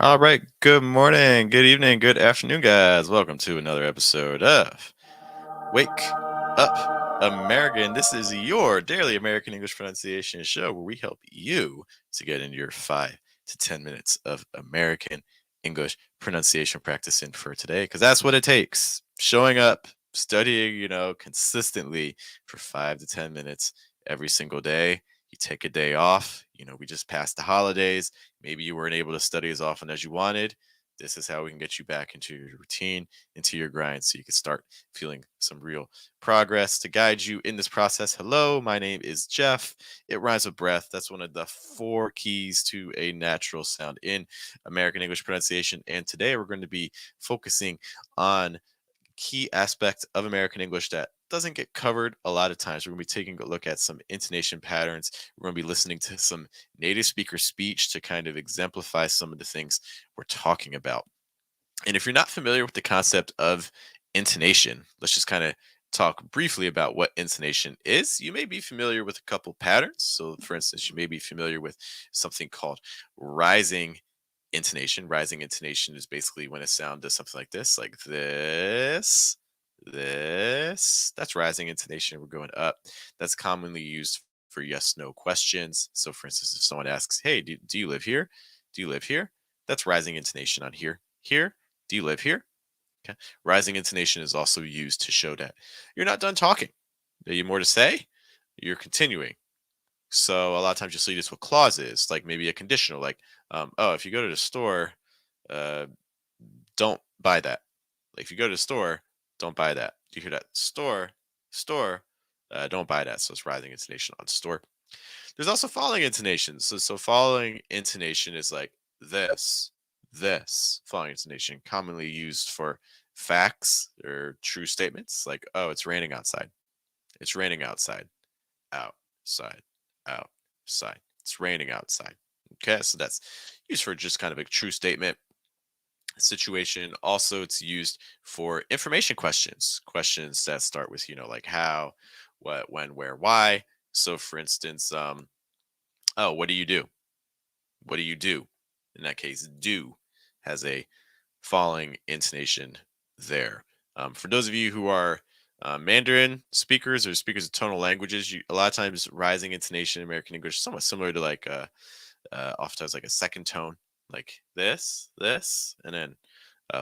All right. Good morning, good evening, good afternoon, guys. Welcome to another episode of Wake Up American. This is your daily American English pronunciation show where we help you to get into your 5 to 10 minutes of American English pronunciation practice in for today, because that's what it takes. Showing up, studying, consistently for 5 to 10 minutes every single day. You take a day off. We just passed the holidays. Maybe you weren't able to study as often as you wanted. This is how we can get you back into your routine, into your grind, so you can start feeling some real progress. To guide you in this process, hello, my name is Jeff. It rhymes with breath. That's one of the four keys to a natural sound in American English pronunciation. And today we're going to be focusing on key aspect of American English that doesn't get covered a lot of times. We're going to be taking a look at some intonation patterns. We're going to be listening to some native speaker speech to kind of exemplify some of the things we're talking about. And if you're not familiar with the concept of intonation, let's just kind of talk briefly about what intonation is. You may be familiar with a couple patterns. So, for instance, you may be familiar with something called rising intonation. Rising intonation is basically when a sound does something like this. That's rising intonation. We're going up. That's commonly used for yes no questions. So, for instance, if someone asks, hey, do you live here? Do you live here? That's rising intonation on here. Here. Do you live here? Okay. Rising intonation is also used to show that you're not done talking. Are you more to say? You're continuing. So a lot of times you'll see this with clauses, like maybe a conditional, like, oh, if you go to the store, uh, don't buy that. Like if you go to the store, don't buy that. Do you hear that? Store, don't buy that. So it's rising intonation on store. There's also falling intonations. So falling intonation is like this. Falling intonation commonly used for facts or true statements, like, oh, it's raining outside. It's raining outside. Outside. Outside. It's raining outside. Okay, so that's used for just kind of a true statement situation. Also, it's used for information questions that start with, like how, what, when, where, why. So, for instance, oh, what do you do? What do you do? In that case, do has a falling intonation there. For those of you who are Mandarin speakers or speakers of tonal languages, a lot of times rising intonation in American English is somewhat similar to like oftentimes like a second tone, like this, and then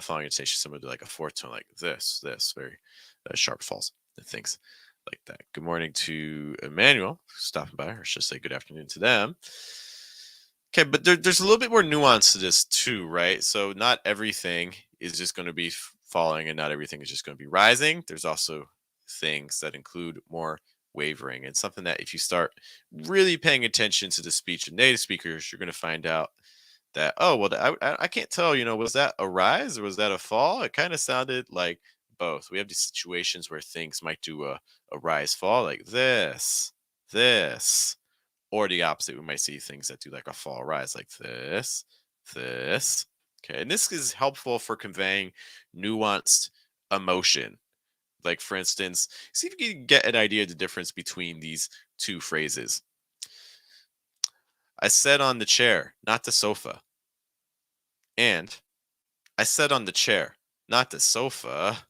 falling intonation similar to like a fourth tone, like this, very sharp falls and things like that. Good morning to Emmanuel stopping by, or should I say good afternoon to them. Okay, but there's a little bit more nuance to this too, right? So not everything is just going to be falling, and not everything is just going to be rising. There's also things that include more wavering, and something that if you start really paying attention to the speech of native speakers, you're going to find out that, oh well, I can't tell. Was that a rise or was that a fall? It kind of sounded like both. We have these situations where things might do a rise fall, like this, or the opposite. We might see things that do like a fall rise, like this. Okay, and this is helpful for conveying nuanced emotion. Like, for instance, see if you can get an idea of the difference between these two phrases. I sat on the chair, not the sofa. And I sat on the chair, not the sofa.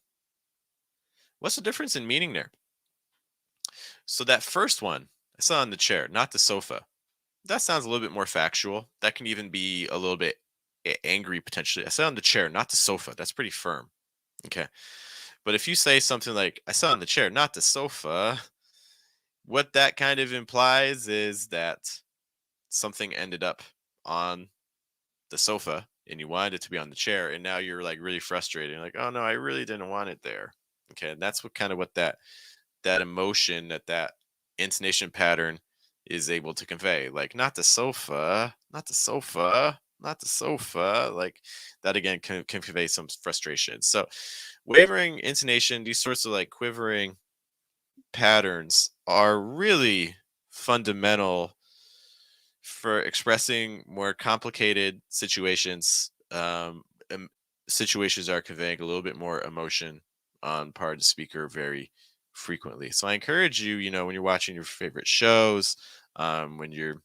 What's the difference in meaning there? So that first one, I sat on the chair, not the sofa. That sounds a little bit more factual. That can even be a little bit angry potentially. I sat on the chair, not the sofa. That's pretty firm. Okay. But if you say something like, I sat on the chair, not the sofa, what that kind of implies is that something ended up on the sofa and you wanted it to be on the chair. And now you're like really frustrated. You're like, oh no, I really didn't want it there. Okay. And that's what that emotion, that intonation pattern is able to convey. Like, not the sofa, not the sofa, not the sofa. Like that again can convey some frustration. So wavering intonation, these sorts of like quivering patterns are really fundamental for expressing more complicated situations. Situations are conveying a little bit more emotion on part of the speaker very frequently. So I encourage you, when you're watching your favorite shows, when you're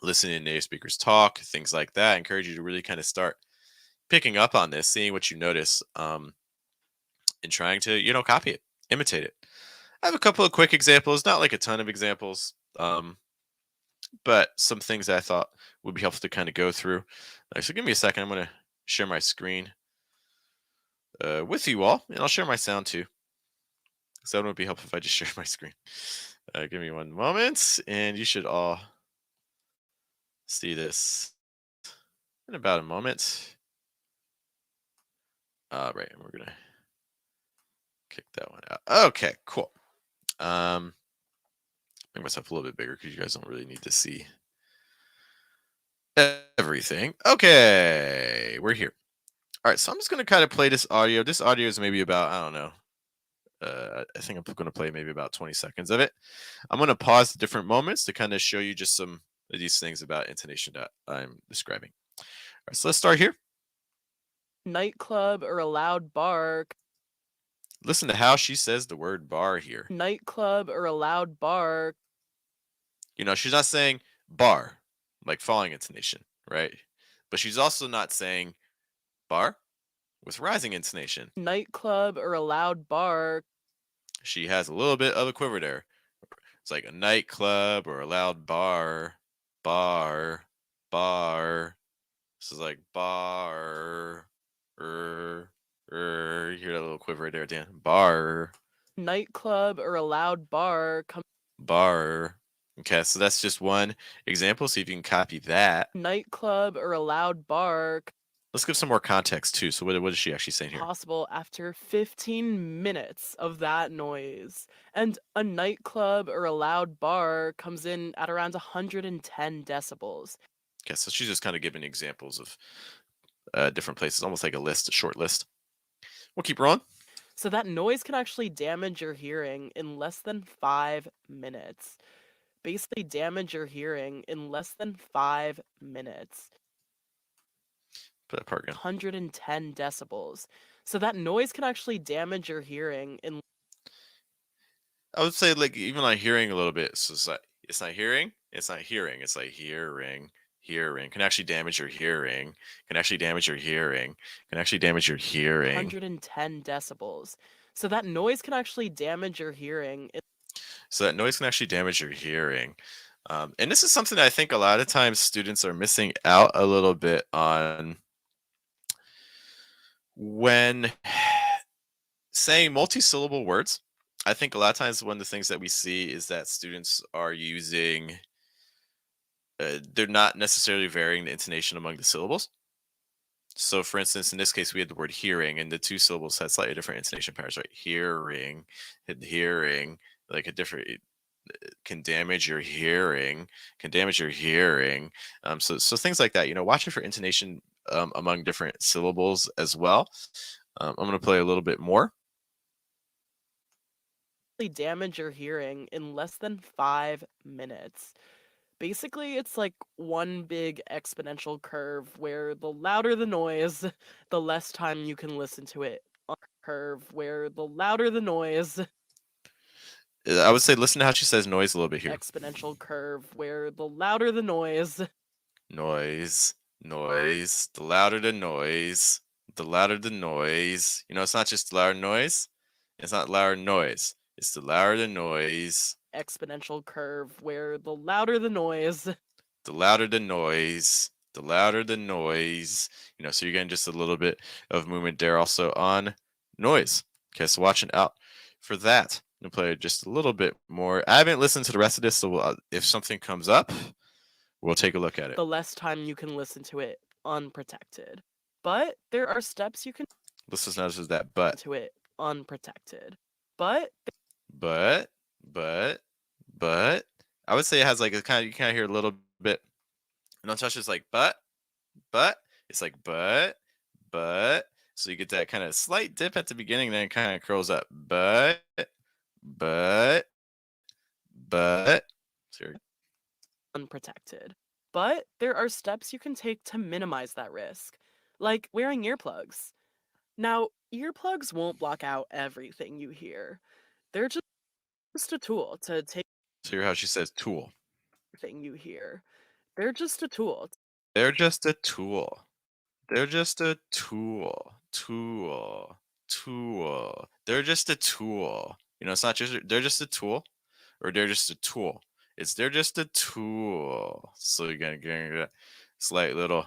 listening to native speakers talk, things like that. I encourage you to really kind of start picking up on this, seeing what you notice, and trying to, copy it, imitate it. I have a couple of quick examples, not like a ton of examples, but some things that I thought would be helpful to kind of go through. So give me a second. I'm going to share my screen with you all, and I'll share my sound too. So it would be helpful if I just share my screen. Give me one moment, and you should all see this in about a moment. All right, and we're gonna kick that one out. Okay, cool. Make myself a little bit bigger because you guys don't really need to see everything. Okay, we're here. All right, so I'm just gonna kind of play this audio. This audio is maybe about, I don't know. I think I'm gonna play maybe about 20 seconds of it. I'm gonna pause the different moments to kind of show you just some of these things about intonation that I'm describing. All right, so let's start here. Nightclub or a loud bar. Listen to how she says the word bar here. Nightclub or a loud bar. She's not saying bar, like falling intonation, right? But she's also not saying bar with rising intonation. Nightclub or a loud bar. She has a little bit of a quiver there. It's like a nightclub or a loud bar, bar, bar. This is like bar, you hear that little quiver right there at the end. Bar, Nightclub or a loud bar. bar. Okay, so that's just one example. See if you can copy that. Nightclub or a loud bar. Let's give some more context too. So what is she actually saying here? Possible after 15 minutes of that noise. And a nightclub or a loud bar comes in at around 110 decibels. Okay, so she's just kind of giving examples of different places, almost like a list, a short list. We'll keep rolling. So that noise can actually damage your hearing in less than 5 minutes. Basically damage your hearing in less than 5 minutes. Put that part again. 110 decibels. So that noise can actually damage your hearing in I would say like even like hearing a little bit. So it's not hearing, it's not hearing, it's like hearing can actually damage your hearing, can actually damage your hearing, can actually damage your hearing. 110 decibels. So that noise can actually damage your hearing. So that noise can actually damage your hearing. And this is something that I think a lot of times students are missing out a little bit on when saying multi-syllable words. I think a lot of times one of the things that we see is that students are using they're not necessarily varying the intonation among the syllables. So, for instance, in this case, we had the word hearing, and the two syllables had slightly different intonation patterns, right? Hearing and hearing, like a different, can damage your hearing, can damage your hearing. So things like that. Watching for intonation among different syllables as well. I'm going to play a little bit more. Damage your hearing in less than 5 minutes. Basically, it's like one big exponential curve where the louder the noise, the less time you can listen to it. Curve where the louder the noise. I would say listen to how she says noise a little bit here. Exponential curve where the louder the noise. Noise, noise. The louder the noise, the louder the noise. It's not just loud noise. It's not loud noise. It's the louder the noise. Exponential curve where the louder the noise. The louder the noise. The louder the noise. So you're getting just a little bit of movement there also on noise. Okay, so watching out for that. I'm going to play just a little bit more. I haven't listened to the rest of this, so if something comes up, we'll take a look at it. The less time you can listen to it unprotected. But there are steps you can Let's just notice that but. to it unprotected. But but but I would say it has like a kind of, you kind of hear a little bit. Don't touch is like but it's like but so you get that kind of slight dip at the beginning, then it kind of curls up. But sorry. Unprotected. But there are steps you can take to minimize that risk, like wearing earplugs. Now, earplugs won't block out everything you hear. They're just a tool to take So hear how she says tool. everything you hear. They're just a tool. They're just a tool. They're just a tool. Tool. They're just a tool. It's not just they're just a tool or they're just a tool. It's they're just a tool. So you're gonna get a slight little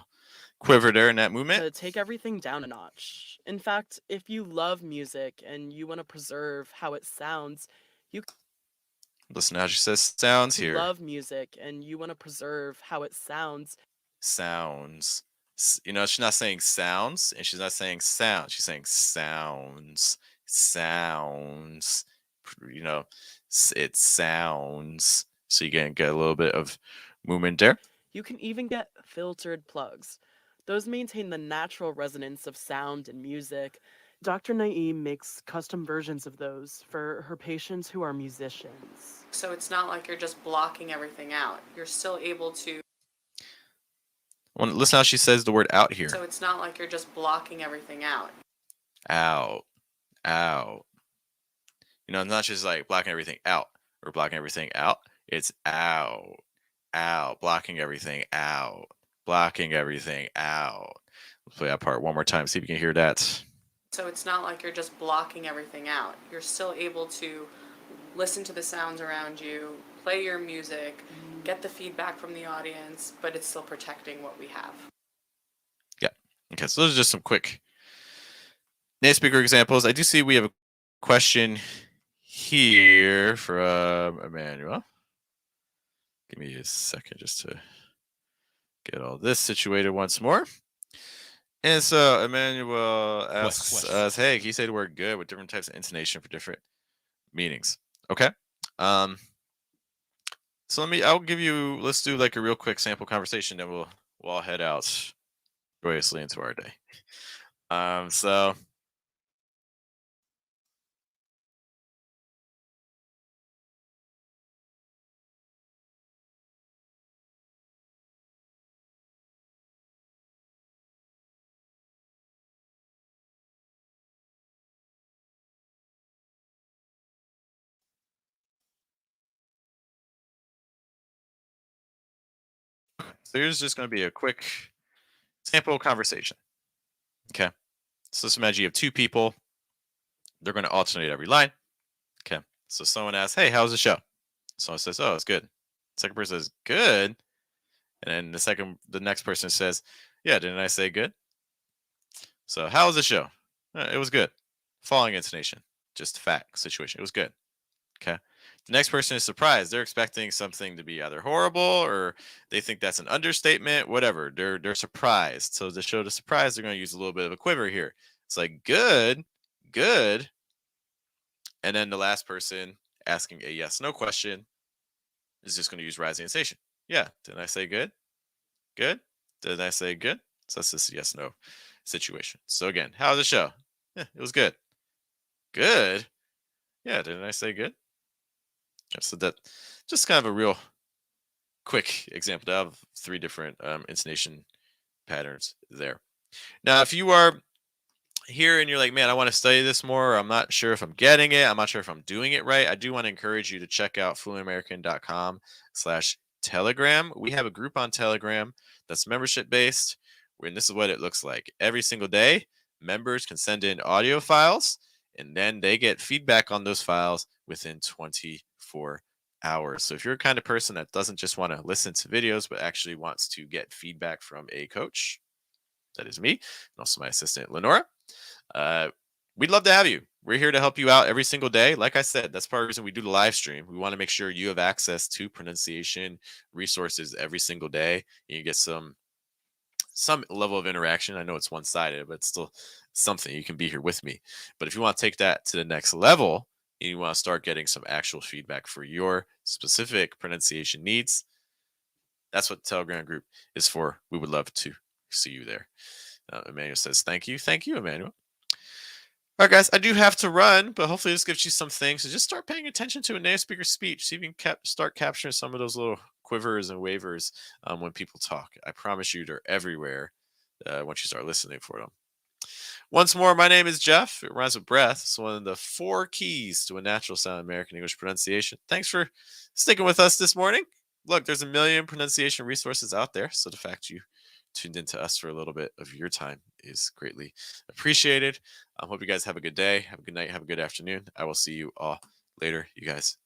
quiver there in that movement. To take everything down a notch. In fact, if you love music and you want to preserve how it sounds, you Listen how she says sounds you here. love music and you want to preserve how it sounds, Sounds. She's not saying sounds and she's not saying sound. She's saying sounds. Sounds. You know, it sounds. So you can get a little bit of movement there. you can even get filtered plugs. Those maintain the natural resonance of sound and music. Dr. Naeem makes custom versions of those for her patients who are musicians. So it's not like you're just blocking everything out. You're still able to. Listen how she says the word out here. So it's not like you're just blocking everything out. Out. Out. Not just like blocking everything out or blocking everything out. It's out. Out. Blocking everything out. Blocking everything out. Let's play that part one more time. See if you can hear that. So it's not like you're just blocking everything out. You're still able to listen to the sounds around you, play your music, get the feedback from the audience, but it's still protecting what we have. Yeah. Okay, so those are just some quick native speaker examples. I do see we have a question here from Emmanuel. Give me a second just to get all this situated once more. And so Emmanuel asks us, hey, can you say the word good with different types of intonation for different meanings? Okay. So let's do like a real quick sample conversation, then we'll all head out joyously into our day. So here's just going to be a quick sample conversation. Okay. So let's imagine you have two people. They're going to alternate every line. Okay. So someone asks, hey, how's the show? Someone says, oh, it's good. Second person says, good. And then the next person says, yeah, didn't I say good? So how was the show? It was good. Following intonation. Just fact situation. It was good. Okay. The next person is surprised. They're expecting something to be either horrible or they think that's an understatement, whatever. They're surprised. So to show the surprise, they're going to use a little bit of a quiver here. It's like good, good. And then the last person asking a yes no question is just going to use rising intonation. Yeah. Didn't I say good? Good. Did I say good? So that's just a yes no situation. So again, how was the show? Yeah, it was good. Good. Yeah, didn't I say good? So that just kind of a real quick example of three different intonation patterns there. Now, if you are here and you're like, man, I want to study this more, I'm not sure if I'm getting it, I'm not sure if I'm doing it right, I do want to encourage you to check out fluentamerican.com/Telegram. We have a group on Telegram that's membership based, and this is what it looks like. Every single day, members can send in audio files, and then they get feedback on those files within 24 hours. So if you're a kind of person that doesn't just want to listen to videos, but actually wants to get feedback from a coach, that is me, and also my assistant, Lenora, we'd love to have you. We're here to help you out every single day. Like I said, that's part of the reason we do the live stream. We want to make sure you have access to pronunciation resources every single day. You get some level of interaction. I know it's one-sided, but it's still something. You can be here with me. But if you want to take that to the next level, and you want to start getting some actual feedback for your specific pronunciation needs, that's what the Telegram group is for. We would love to see you there. Emmanuel says, thank you. Thank you, Emmanuel. All right, guys, I do have to run, but hopefully this gives you some things. So just start paying attention to a native speaker speech. See if you can start capturing some of those little quivers and wavers when people talk. I promise you they're everywhere once you start listening for them. Once more, my name is Jeff. It rhymes with breath. It's one of the 4 keys to a natural sound American English pronunciation. Thanks for sticking with us this morning. look, there's a million pronunciation resources out there. So the fact you tuned into us for a little bit of your time is greatly appreciated. I hope you guys have a good day, have a good night, have a good afternoon. I will see you all later, you guys.